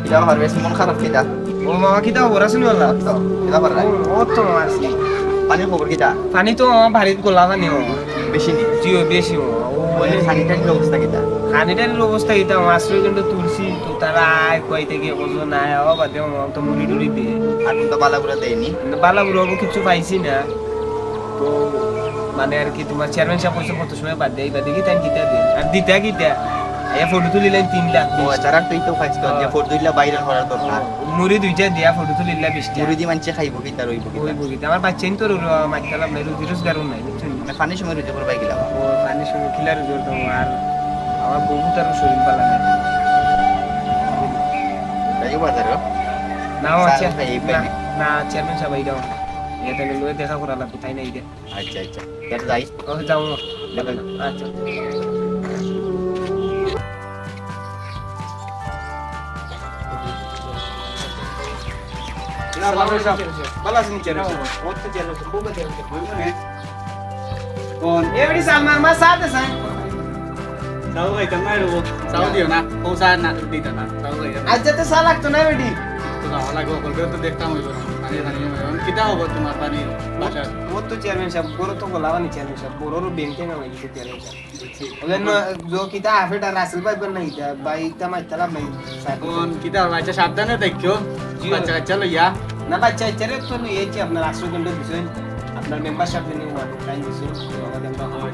কিটা পারবে মন খারাপ কিটা ও মামা কিতা খবর আছে নি বললা তো কিটা পারবে ও তো মামা আছে পানির খবর কিটা পানি তো মামা ভারিত গোলা পানি ও বেশি নি জিও বেশি ও ওই সানিটারির অবস্থা কিটা হানিটারির অবস্থা কিতা মাছরে কিন্তু তুলছি তো তারা আয় কই থেকে বলছো না ও বাদে মামা তো মুড়ি টুড়ি দিয়ে আর তো বালাগুলা দেয়নি বালা বুড়ো কিছু পাইছি না তো মানে আর কি তোমার চেয়ারম্যান সাহেব কইছে কত সময় বাদ দেই বাদে কি তাই কিতা দিন আর দিতা কিতা এ ফটো তুলিলেন 3 লাখ ও চারা তুই তো খাইছ তো যে ফটো দিলা বাইরে হওয়ার দরকার মুড়ি দুইটা দিয়া ফটো তুলিলা 20 টাকা মুড়ি দি মানছে খাইব কিটা রইব ওই কিটা বগিতে আমার বাচ্চাইন তো মাইকালাম নাই রুজি রোজগারও নাই বুঝছেন মানে পানির সময় রুজে করবাই গেলাম ও পানি শুনে খিলার জোর তো আর আমার বহু তার শরীর পালা নাই তাই বাজার না আছে স্যার, ভাই, এই প্ল্যানে? না চেয়ারম্যান সাহেব আইডাও এটা লয়ে দেখা করা লাগবে তাই না এইটা আচ্ছা আচ্ছা এটা যাই ও যাও আচ্ছা না ভালো সব ভালো আছেন চেয়ারম্যান সাহেব ও তো চেয়ারম্যান সাহেব খুব চেয়ারম্যান কোন এবারে সালমান মা সাথে সাই Sao vậy tấm này được sao điều nào không sai nào đi tận nào sao vậy আজ তো সাল লাগতো না বেডি তো ভালো লাগবে বলবে তো দেখতাম হইব পানি পানি কিটা হবে তোমার পানি বাসা ও তো চেয়ারম্যান সাহেব বড় তো বলাবানি চেয়ারম্যান সাহেব বড় ব্যাংকে না হইছে চেয়ারম্যান সাহেব ওলেন জো কিতা আফেটা রাসেল ভাই বন নাই ভাই তামা তালা ভাই কোন কিটা বাচ্চা সাবধানে দেখো বাচ্চা কাচ্চা লইয়া না বাচ্চা ইচ্ছারে তো নিয়েছি আপনার আশ্রয়কেন্দ্র বিষয় আপনার মেম্বারশিপ নিয়ে টাইম বিষয়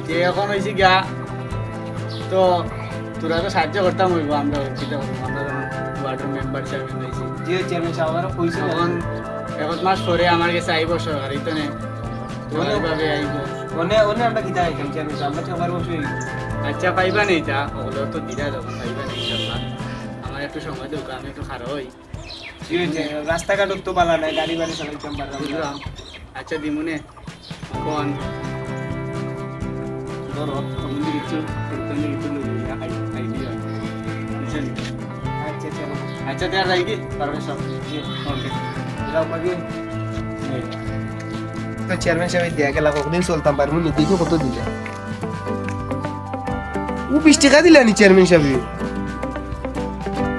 যে এখন হইছে গিয়া তো তোরা তো সাহায্য করতাম হইব আমরা কিটা আমরা ওয়ার্ডের মেম্বার হিসেবে হইছি যে চেয়ারম্যান সাহেব আমার কইছে এখন 1 মাস পরে আমার কাছে আইব সরকারি তো নে তো ভাবে আইব ওনে ওনে আমরা কিতা আইতাম চেয়ারম্যান সাহেব আমরা সবার বসে আচ্ছা পাইবা নেই তা ওগুলো তো দিদা যখন পাইবা নেই ইনশাআল্লাহ আমার একটু সময় দেবো আমি একটু খারাপ হই রাস্তাঘাট তো বালা নাই গাড়ি বাড়ি চালাইতাম পারলাম বুঝলাম আচ্ছা দিমুনে কোন ধরো তুমি কিছু তুমি কিছু লইয়া খাই খাই দিও বুঝছেন আচ্ছা চলো আচ্ছা দেয়া যাই কি পারবে সব ওকে যাও পাবি তো চেয়ারম্যান সাহেব দিয়া গেলা কতদিন চলতাম পারবো নি দেখো কত দিলে ও 20 টাকা দিলা নি চেয়ারম্যান সাহেব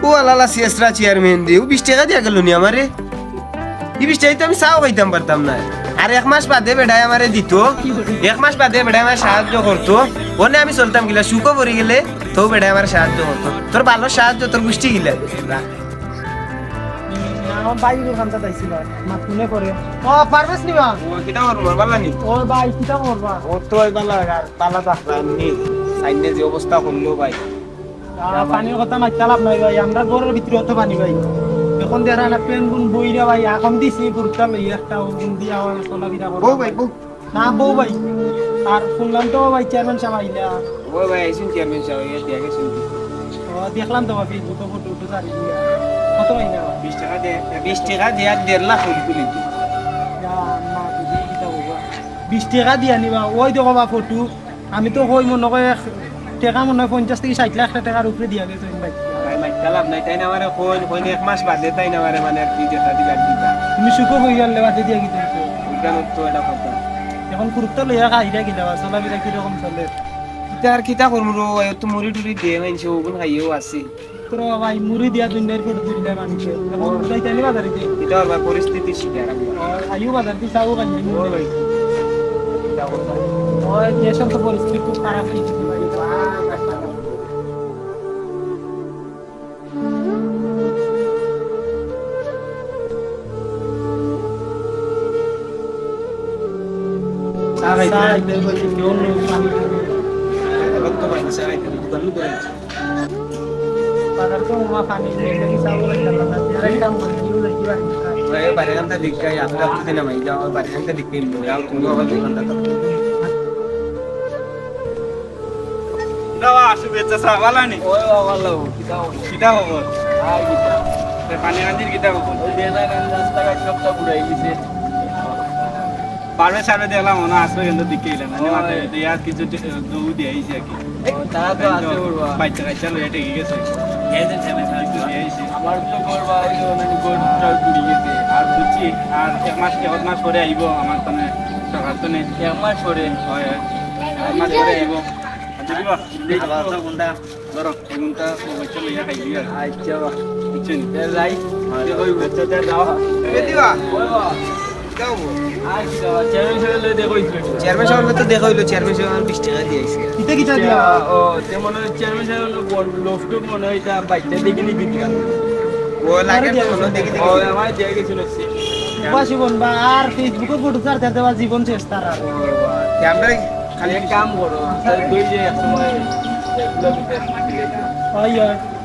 ও আলালা সিএসরা চেয়ারম্যান দি ও 20 টাকা দিয়া গেল নি আমারে এই 20 টাকা তো আমি চাও খাইতাম পারতাম না আর 1 মাস বাদে বেড়ায় আমারে দিত 1 মাস বাদে বেড়ায় আমার সাহায্য করতো ওনে আমি চলতাম গিলা সুখো পড়ে গেলে তো বেড়ায় আমার সাহায্য করতো তোর ভালো সাহায্য তোর গোষ্ঠী গিলা আমার ভাই দোকানটা দাইছিল মা শুনে করে ও পারবেস নিবা ও কিটা করব বালা নি ও ভাই কিটা করবা ও তো ওই বালা আর বালা থাকলাম নি সাইনে যে অবস্থা করলো ভাই পানির কথা মাইতা লাভ নাই ভাই আমরা ঘরের ভিতরে অত পানি ভাই এখন দেখা না পেন গুন বইরা ভাই এখন দিছি পুরটা লই একটা গুন দিয়া আমার সোলা বিরা করব বউ ভাই বউ না বউ ভাই আর শুনলাম তো ভাই চেয়ারম্যান সাহেব আইলা ও ভাই আইসুন চেয়ারম্যান সাহেব এই দিয়া গেছেন ও দেখলাম তো ভাই ফেসবুকে ফটো উঠে সারি কত ভাই না 20 টাকা দে 20 টাকা দিয়া 1.5 লাখ হইল তুলি যা মা বুঝি কিটা হইবা 20 টাকা দিয়া নিবা ওই দেখো বা ফটো আমি তো কই মনে করে টাকা মনে হয় 50 থেকে 60 লাখ টাকার উপরে দিয়া গেছে ভাই ভাই মাইকা লাভ নাই তাই না আমারে কোন 1 মাস বাদে তাই না আমারে মানে আর কি যেটা দিবা দিবা তুমি সুখো হই গেলে বাদে দিয়া কি তুমি উদান তো এটা কথা এখন কুরুত্তা লইয়া খাইরা কি দেওয়া চলা বিরা কিরকম চলে কিতা আর কিতা করমু রো তো মুড়ি টুড়ি দিয়ে মানছে ওগুন খাইও আছে তোর ভাই মুড়ি দিয়া দুনিয়ার ফটো দিলে মানুষে এখন উঠাইতে আনি বাজারে দিয়ে কিতা আর পরিস্থিতি শিখে রাখবো আইও বাজার দিয়ে চাও কানি ও ভাই কিতা করব ওই দেশের তো পরিস্থিতি খুব খারাপ হয়ে গেছে ভাই সারাইতে বলছি কেউ নেই পানি রক্ত ভাই সারাইতে দোকান করে বাজার তো মা পানি নেই চাও লাগা না যারা কাম করে নিউ লাগি ভাই বাইরে কামটা দিকাই আপনি আপনি না মাই যাও বাইরে কামটা দিকাই যাও তুমি আবার দোকানটা তো দাওয়া শুভেচ্ছা সাবালানি ওই ভালো কিতা কিটা খবর আই কিতা পানি আন্দির কিটা খবর ওই দেনা গান রাস্তা ঘাট সবটা পুরাই গেছে পারবে সামনে দেখলাম মনে আসবে কিন্তু দিকে এলাম মানে দিয়া কিছু দৌ দিয়ে আইছি আর কি তারা তো আছে উড়বা বাচ্চা কাচ্চা লইয়া টেকে গেছে গেছেন সেভেন আইছি আমার তো করবা ওই মানে গোড়টা পুড়ি গেছে আর বুঝছি আর 1 মাস পরে আইব আমার তো সরকার তো নেই 1 মাস পরে হয় 1 মাস পরে আইব দিবা এই কথা কোনটা ধরো কোনটা মোবাইল লইয়া খাইবি আর আচ্ছা বা বুঝছেন তে যাই দেখো বেচাতে যাও এ দিবা ওই বা যাও আচ্ছা চেয়ারম্যান সাহেব লই দেখো চেয়ারম্যান সাহেব তো দেখা হইলো চেয়ারম্যান সাহেব 20 টাকা দিয়ে আইছে কিতে কিটা দিয়া ও তেমন চেয়ারম্যান সাহেব লোফটুক মনে হয় এটা বাইতে দেখি নি বিক্রি ও লাগে তো মনে দেখি ও আমার দিয়ে গেছিল বা জীবন বা আর ফেসবুকে ফটো ছাড়তে দেওয়া জীবন শেষ তার আর আমরা খালি এক কাম করো দুই যে একসময় ওই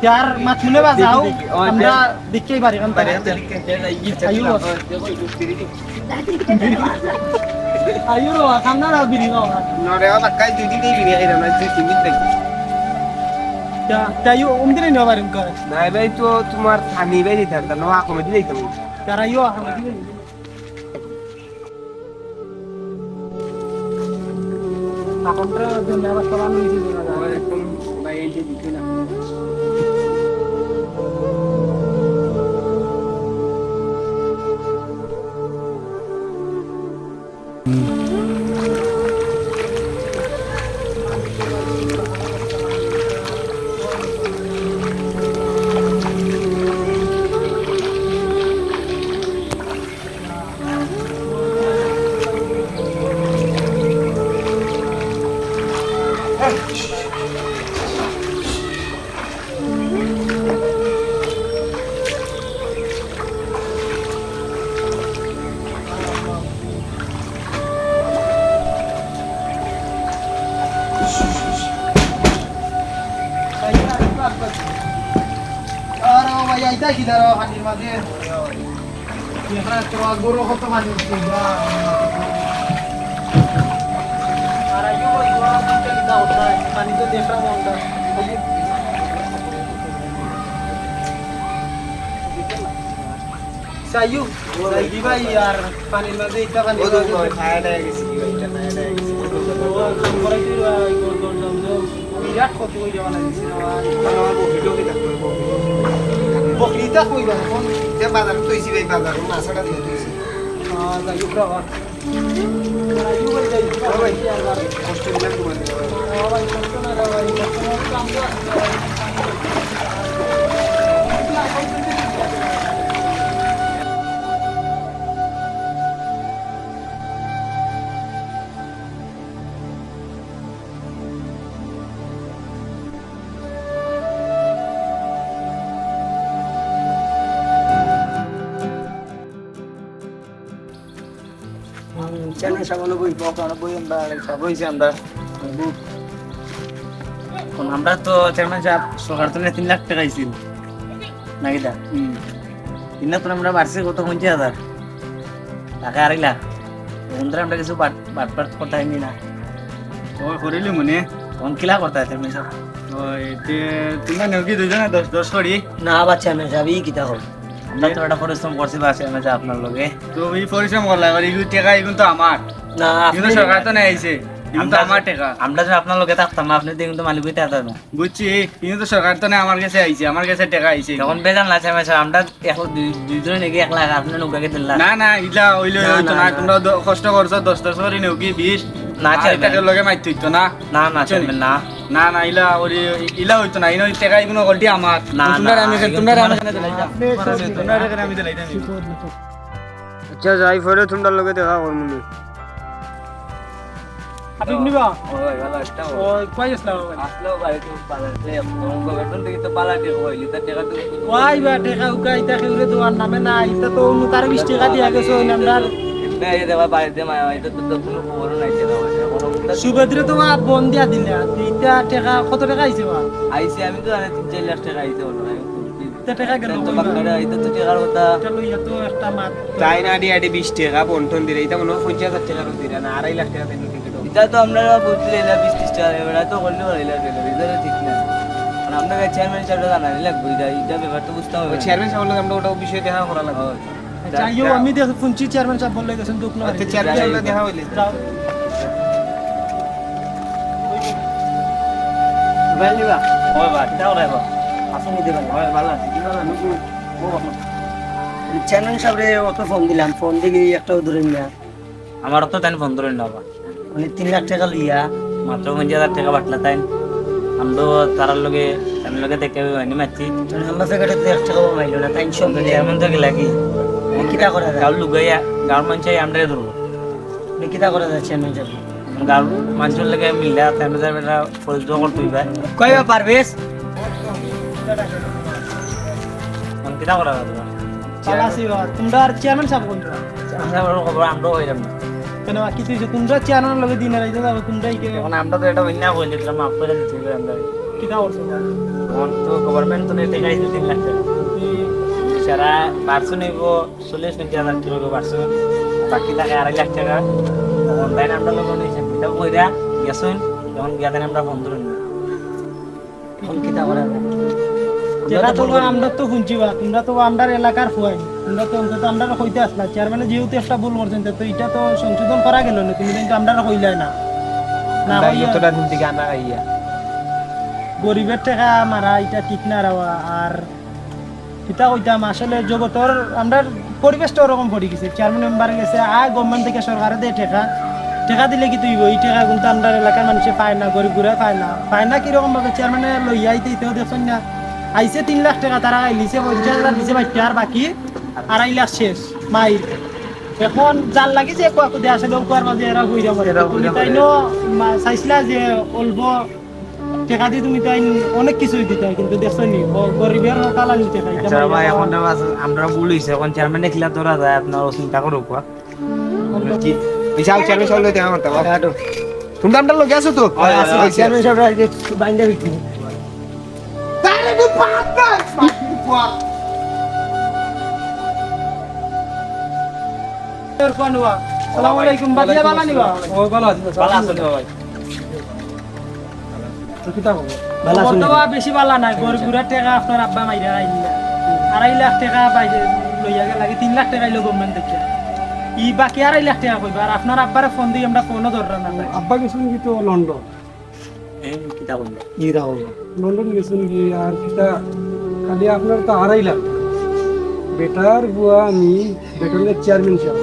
यार মাছুলে বাজাও আমরা দেখতেই পারি কারণ পারে আয়ু রো কামনা না বিরি না নরে বাকাই দুই দিন বিরিয়া খাইলাম না দুই তিন দিন দেখি তাইও উমদিন না পারেন করে নাই ভাই তো তোমার থানি ভাই দিতে না নো আকমে দিই তুমি তারা ইও আমরা দিই আমরা ধন্যবাদ সালাম দিই না একদম ভাই এই যে দিকে না আরে ভাই আইতা কি দাঁড়া হানির মাঝে এখানে তো গরু কত মানে আর আইও ভাই গরু দিতে কি দাও তাই পানি তো দেখা মনটা সাইয়ু সাইয়ু ভাই আর পানির মাঝে ইটা পানি ও তো খায় না গেছি এটা না এটা গেছি করে তুই গোল গোল দাও বিরাট কত হই যাওয়া লাগিছে আমার ভিডিও কি দেখতে বকরিটা কইবা এখন যে বাজার তুইছি ভাই বাজার মাছটা দিয়ে তুইছি সাইয়ু ব্রাভা সাইয়ু ভাই যাই ভাই কষ্ট দিলাম তোমার ভাই কষ্ট না ভাই কাম চ্যানেল সামনে বই পকানো বই আমরা বইছি আমরা আমরা তো চেয়ারম্যান সাহেব সরকার তো 3 লাখ টাকা আইছিল নাকি দা 3 লাখ আমরা বার্ষিক কত 50,000 টাকা 2 লাখ বন্ধুরা আমরা কিছু বাট করতে হয়নি না ও করিলি মনে কোন কিলা করতে হয় চেয়ারম্যান সাহেব ওই তে তোমরা নেকি দুজনে 10 করি না বাচ্চা আমি যাবি কিতা হল আমরা তো এটা পরিশ্রম করছি বাসে আমি যা আপনার লগে তো এই পরিশ্রম করলা এবার এই টাকা এখন তো আমার না কিন্তু সরকার তো নেই আইছে কিন্তু আমার টাকা আমরা যে আপনার লগে থাকতাম না আপনি কিন্তু মালিক হইতে আছেন বুঝছি কিন্তু সরকার তো নেই আমার কাছে আইছে আমার কাছে টাকা আইছে তখন বেজান না চেয়ারম্যান সাহেব আমরা দুইজনে নাকি 1 লাখ আপনি নৌকাকে 3 লাখ না না ইলা হইলে হইতো না তোমরা কষ্ট করছো 10 করে নেও কি 20 না চেয়ারম্যান টাকার লগে মাইতে হইতো না না না চেয়ারম্যান না না না ইলা ওরি ইলা হইতো না ইনো টাকা ইগুনো গলটি আমার না, তোমরা না, আমি এগুলো তোমরা আমি তোমার- দিলাইতাম তোমরা আমি দিলাইতাম আচ্ছা যাই পরে তোমরা লগে দেখা করমু নি আপনি নিবা ওই ভালো একটা ওই কই আসলা আসলো বাড়িতে পালাতে মঙ্গল বেতন থেকে তো পালাতে হইলি তার টাকা তো ওই বা টাকা উকা ইতা খেউরে দোয়ার নামে না ইতা তো অন্য তার 20 টাকা দিয়া গেছে ওই নামদার না এই দেবা বাড়িতে মা এটা তো কোনো খবর নাই ছিল সুভদ্রে তো মা বন দিয়া দিলা ইতা টাকা কত টাকা আইছে বা আইসি আমি তো জানি 3-4 লাখ টাকা আইছে বলো ইতা টাকা গেল তো বাকিটা এটা তো টাকার কথা এটা লইয়া তো একটা মাত তাই না ডি আডি 20 টাকা বন্টন দিলে এটা মনে হয় 50,000 টাকা দিরা না 2.5 লাখ টাকা দেন টিকিট এটা তো আমরা বলতে এলা 20-30 টাকা এবারে তো করলে হইলা রেজাল্ট ঠিক না আর আমরা চেয়ারম্যান সাহেব জানা লাগবে এটা ব্যাপার তো বুঝতে হবে চেয়ারম্যান সাহেব লগে আমরা ওটা বিষয়ে দেখা করা লাগবে চাইও আমি দেখো শুনছি চেয়ারম্যান সাহেব বললে গেছেন দুঃখ না আচ্ছা চেয়ারম্যান সাহেব লগে দেখা হইলে যাও বাইলিবা ওই বাট দাও রে বা আসুন দিবেন ওই ভালো আছে কি ভালো চেয়ারম্যান সাহেবরে অত ফোন দিলাম ফোন দিকে একটাও ধরেন না আমার তো তাই ফোন ধরে না বা মানে 3 লাখ টাকা লইয়া মাত্র 50,000 টাকা বাটলা তাই আমরা তারার লগে দেখে হয়নি মারছি আমরা ফেকাটে 1 টাকা মাইলো না তাই সব এমন তো গেলা কি কিতা করা যায় গাঁর লুগাইয়া গাঁর মানুষে আমরা ধরবো কিতা করা যায় চেয়ারম্যান সাহেব গাঁর মানুষের লগে মিললা তেমন এটা পরিচয় করতে হইবা কইবা পারবেস কিতা করা যাবে চালাসি তোমরা আর চেয়ারম্যান সাহেব কোন খবর আমরাও হইলাম না কেন কি তুই তোমরা চেয়ারম্যান লগে দিন রাইতে যাবে তোমরা কি এখন আমরা তো এটা অন্য কইলে দিলাম মাফ করে দিতে হবে আমরা কিতা করছো এখন তো গভর্নমেন্ট তো টাকা দিতে 3 লাখ টাকা সারা 500 নেব 40,000 কিলো বাড়ছে বাকি টাকা 2.5 লাখ টাকা অনলাইন আমরা লোক নিয়েছি এটা কইরা গেছুন যখন গিয়া দেন আমরা ফোন ধরুন এখন কিতা করা যায় যেটা তো আমরা তো শুনছিবা তোমরা তো আমরা এলাকার ফুয়াই তোমরা তো অন্তত আমরা কইতে আসলা চেয়ারম্যানে যেহেতু একটা ভুল করছেন তো এটা তো সংশোধন করা গেল না তুমি কিন্তু আমরা কইলাই না না হইয়া যতটা দিন থেকে আনা খাইয়া গরিবের টাকা মারা এটা ঠিক না রাওয়া আর কিতা কইতাম আসলে জগতর আমরা পরিবেশটা ওরকম পড়ে গেছে চেয়ারম্যান মেম্বার গেছে গভর্নমেন্ট থেকে সরকারে দেয় টাকা দিলে কি তুই এই টাকা কিন্তু আমরা এলাকার মানুষে পায় না গরিব ঘুরে পায় না কিরকম ভাবে চেয়ারম্যানে লইয়া আইতে ইতেও দেখছেন না আইসে 3 লাখ টাকা তারা আইলিছে 50,000 দিছে বাইতে আর বাকি 2.5 লাখ শেষ মাইর এখন যার লাগিছে একটু দেয়া আসলে কোয়ার মাঝে এরা হইরা মরে তাই নো চাইছিলা যে অল্প টাকা দিয়ে তুমি তাই অনেক কিছুই দিতে কিন্তু দেখছো নি গরিবের কালা নিতে খাই আচ্ছা ভাই এখন আমরা ভুল হইছে এখন চেয়ারম্যান দেখলা ধরা যায় আপনারা চিন্তা করো কোয়া বিশাল চেয়ারম্যান সাহেব লইতে আমার তো তোমরা আমরা লগে আছো তো চেয়ারম্যান সাহেব বাইন্দা বিক্রি তারে তো পাপ না আসসালামু আলাইকুম বাদিয়া বালা নিবা ও ভালো আছে ভালো আছেন ভাই বালা শুনি বর্তমান বেশি বালা নাই গরিবুরা টাকা আপনার আব্বা মাইরা আইলা 2.5 লাখ টাকা বাইরে লইয়া গেল লাগে 3 লাখ টাকা আইলো গভর্নমেন্ট থেকে ই বাকি 2.5 লাখ টাকা কইবা আর আপনার আব্বারে ফোন দিই আমরা ফোনও ধররা না আব্বা গেছেন কি তো লন্ডন এই কিতা বলবো ইরা হবো লন্ডন গেছেন কি আর কিটা খালি আপনার তো 2.5 লাখ বেটার বুয়া আমি বেটারের চেয়ারম্যান সাহেব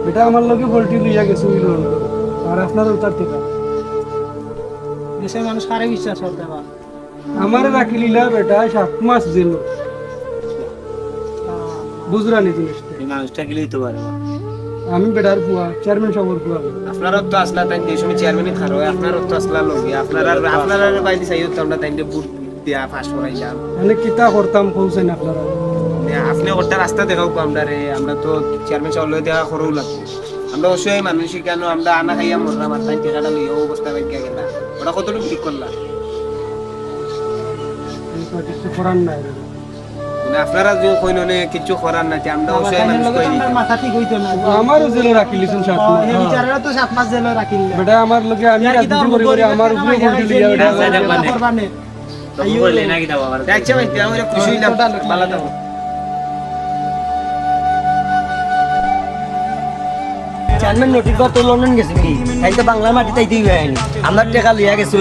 বেটা আমার লগে ভোল্টি লইয়া গেছে ওই লন্ডন আর আপনার উত্তর থেকে দেশের মানুষ কারে বিশ্বাস করতে পারে আমার রাখি লিলা বেটা 7 মাস জেল বুঝরানি জিনিসটা এই মানুষটা গেলেই তো পারে আমি বেটার বুয়া চেয়ারম্যান সাহেবের বুয়া আপনারা তো আসলা তাই যে সময় চেয়ারম্যানই খারো আপনারা তো আসলা লগে আপনারা বাইরে চাইও তো আমরা তাইতে বুট দিয়া পাস করাইলাম মানে কিতা করতাম কৌছেন আপনারা আপনি ওটা রাস্তা দেখাও আমরা রে আমরা তো চেয়ারম্যান সাহেব লই দেখা করও লাগবে আমরা অবশ্যই মানুষ কেন আমরা আনা খাইয়া মরলাম আর তাই টাকাটা লইয়া অবস্থা বাইকে গেলা ওটা কতটুকু ঠিক করলা কিছু করার নাই মানে আপনারা যে কইন নে কিছু করার নাই আমরা অবশ্যই মানুষ কই আমার মাথা ঠিক হইতো না আমারও জেলে রাখি লিছেন 7 মাস এই বিচারেরা তো 7 মাস জেলে রাখিল বেটা আমার লগে আমি রাজনীতি করি করি আমার উপরে ভোল্টি লইয়া বেটা করবানে তো বললে না কিতা বাবার আচ্ছা ভাই আমরা খুশি হইলাম ভালো থাকো চেয়ারম্যান নোটিশ করতে লন্ডন গেছে কি তাই তো বাংলার মাটিতে আইতেই হয়নি আমরা টাকা লইয়া গেছো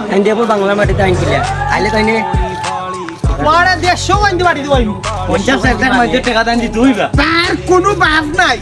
তাই দিয়ে বাংলার মাটিতে আইন কিলা আইলে তাই নে ওয়ারে 150 বাইন্দে বাড়ি দিবাই 50 টাকার মধ্যে টাকা দান দিতে হইবা তার কোনো বাপ নাই